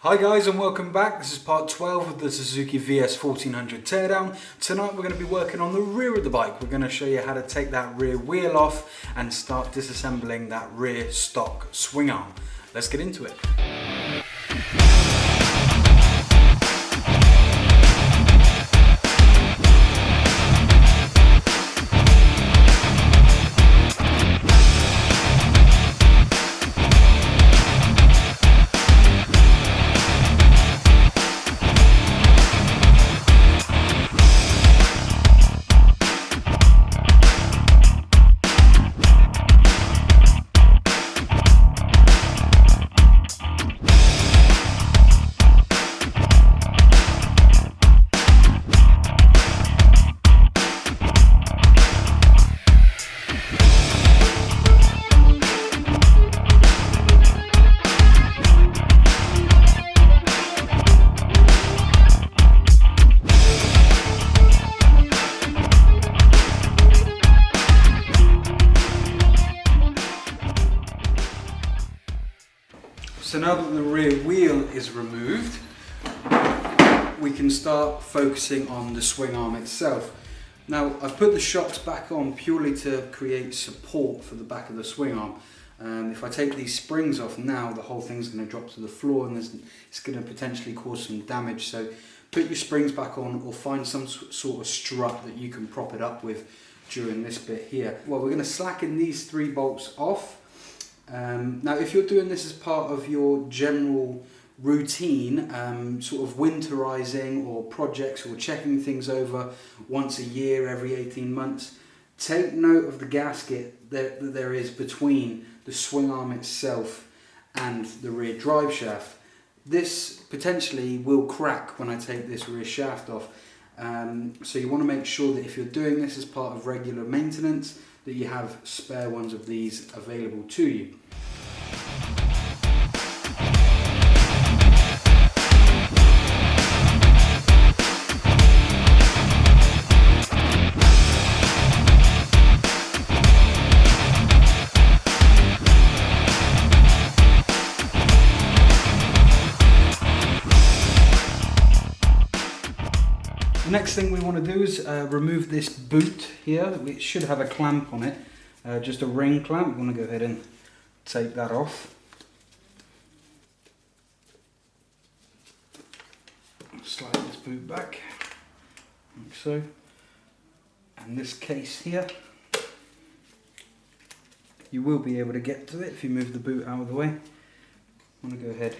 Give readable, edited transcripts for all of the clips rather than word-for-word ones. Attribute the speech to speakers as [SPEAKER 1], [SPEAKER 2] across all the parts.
[SPEAKER 1] Hi guys and welcome back. This is part 12 of the Suzuki VS1400 teardown. Tonight we're going to be working on the rear of the bike. We're going to show you how to take that rear wheel off and start disassembling that rear stock swing arm. Let's get into it. So now that the rear wheel is removed, we can start focusing on the swing arm itself. Now I've put the shocks back on purely to create support for the back of the swing arm. If I take these springs off now, the whole thing's going to drop to the floor and it's going to potentially cause some damage. So put your springs back on or find some sort of strut that you can prop it up with during this bit here. Well, we're going to slacken these 3 bolts off. Now if you're doing this as part of your general routine, sort of winterizing or projects or checking things over once a year, every 18 months, take note of the gasket that there is between the swing arm itself and the rear drive shaft. This potentially will crack when I take this rear shaft off. So you want to make sure that if you're doing this as part of regular maintenance, that you have spare ones of these available to you. The next thing we want to do is remove this boot here. It should have a clamp on it, just a ring clamp. We want to go ahead and take that off. Slide this boot back, like so. And this case here, you will be able to get to it if you move the boot out of the way. I want to go ahead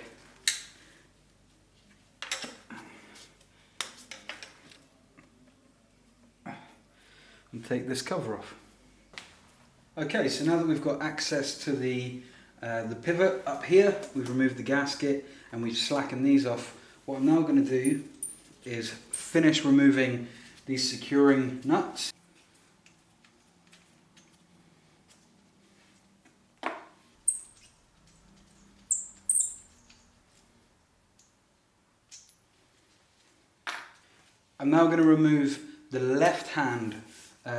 [SPEAKER 1] and take this cover off. Okay, so now that we've got access to the pivot up here, we've removed the gasket and we've slackened these off. What I'm now going to do is finish removing these securing nuts. I'm now going to remove the left hand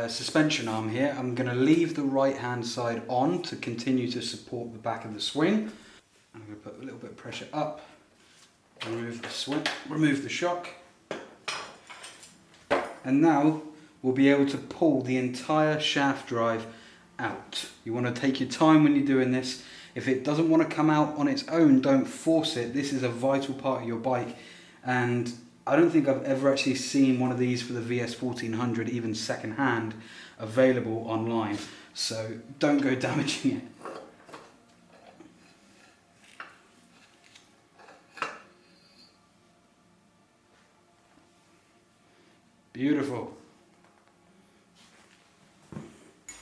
[SPEAKER 1] suspension arm here. I'm going to leave the right hand side on to continue to support the back of the swing. I'm going to put a little bit of pressure up, remove the shock, and now we'll be able to pull the entire shaft drive out. You want to take your time when you're doing this. If it doesn't want to come out on its own, don't force it. This is a vital part of your bike, and I don't think I've ever actually seen one of these for the VS1400, even second hand, available online. So don't go damaging it. Beautiful.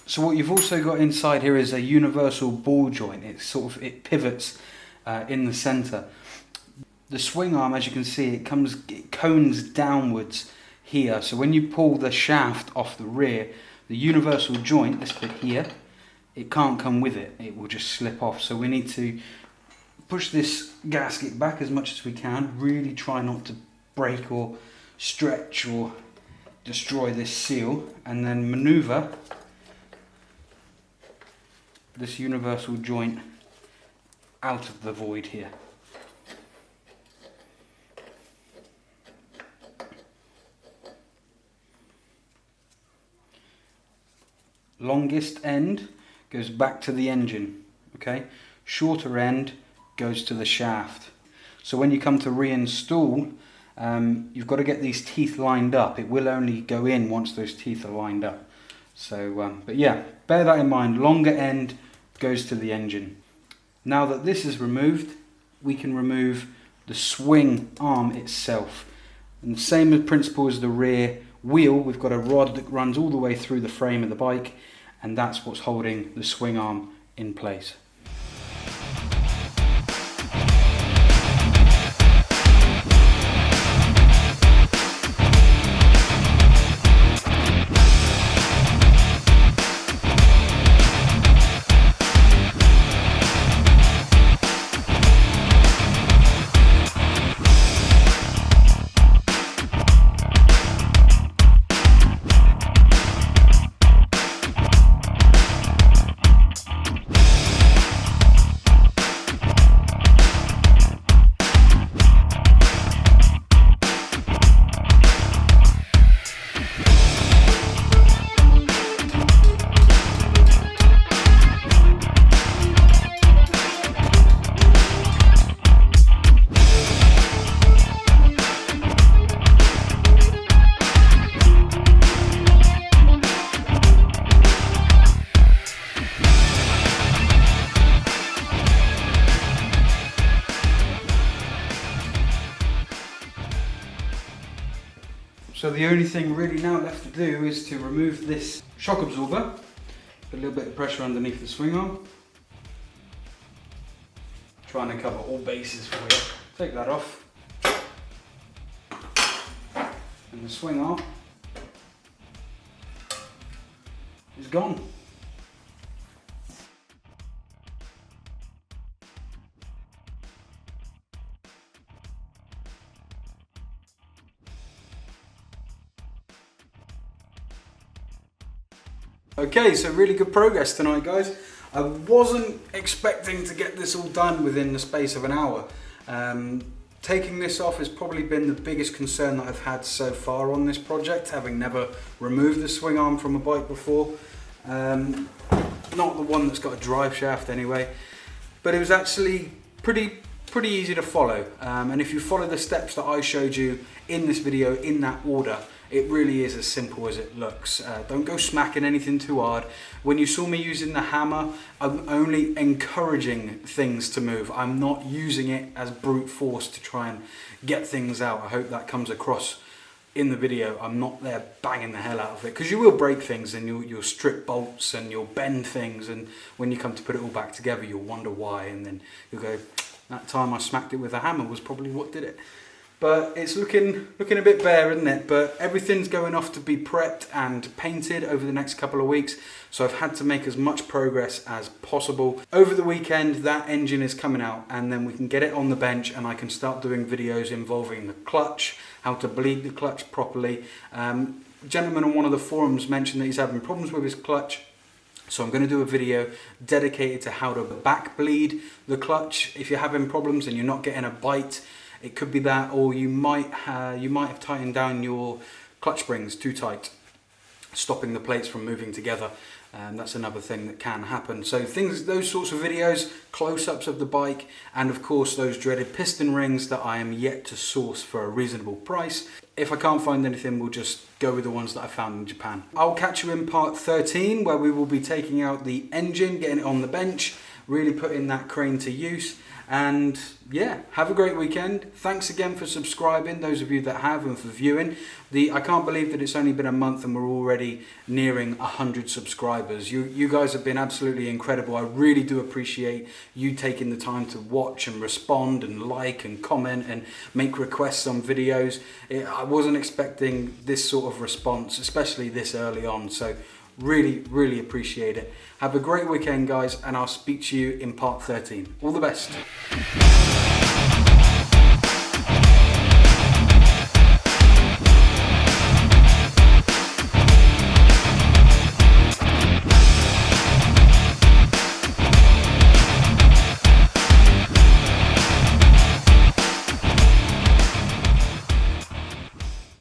[SPEAKER 1] So what you've also got inside here is a universal ball joint. It pivots in the center. The swing arm, as you can see, it cones downwards here. So when you pull the shaft off the rear, the universal joint, this bit here, it can't come with it. It will just slip off. So we need to push this gasket back as much as we can. Really try not to break or stretch or destroy this seal, and then maneuver this universal joint out of the void here. longest end goes back to the engine, okay? Shorter end goes to the shaft. So when you come to reinstall, you've got to get these teeth lined up. It will only go in once those teeth are lined up. So, but yeah, bear that in mind. Longer end goes to the engine. Now that this is removed, we can remove the swing arm itself. And the same principle as the rear wheel, we've got a rod that runs all the way through the frame of the bike, and that's what's holding the swing arm in place. So the only thing really now left to do is to remove this shock absorber, put a little bit of pressure underneath the swing arm, trying to cover all bases for you. Take that off, and the swing arm is gone. Okay, so really good progress tonight, guys. I wasn't expecting to get this all done within the space of an hour. Taking this off has probably been the biggest concern that I've had so far on this project, having never removed the swing arm from a bike before. Not the one that's got a drive shaft anyway, but it was actually pretty easy to follow. And if you follow the steps that I showed you in this video in that order, it really is as simple as it looks. Don't go smacking anything too hard. When you saw me using the hammer, I'm only encouraging things to move. I'm not using it as brute force to try and get things out. I hope that comes across in the video. I'm not there banging the hell out of it, because you will break things and you'll strip bolts and you'll bend things, and when you come to put it all back together, you'll wonder why, and then you'll go, that time I smacked it with a hammer was probably what did it. But it's looking a bit bare, isn't it? But everything's going off to be prepped and painted over the next couple of weeks, so I've had to make as much progress as possible. Over the weekend, that engine is coming out, and then we can get it on the bench and I can start doing videos involving the clutch, how to bleed the clutch properly. A gentleman on one of the forums mentioned that he's having problems with his clutch, so I'm going to do a video dedicated to how to back bleed the clutch. If you're having problems and you're not getting a bite, it could be that, or you might have tightened down your clutch springs too tight, stopping the plates from moving together. That's another thing that can happen. So those sorts of videos, close-ups of the bike, and of course those dreaded piston rings that I am yet to source for a reasonable price. If I can't find anything, we'll just go with the ones that I found in Japan. I'll catch you in part 13, where we will be taking out the engine, getting it on the bench, really putting that crane to use. And yeah, have a great weekend. Thanks again for subscribing, those of you that have, and for viewing. I can't believe that it's only been a month and we're already nearing 100 subscribers. You guys have been absolutely incredible. I really do appreciate you taking the time to watch and respond and like and comment and make requests on videos. I wasn't expecting this sort of response, especially this early on. So really appreciate it. Have a great weekend, guys, and I'll speak to you in part 13. All the best.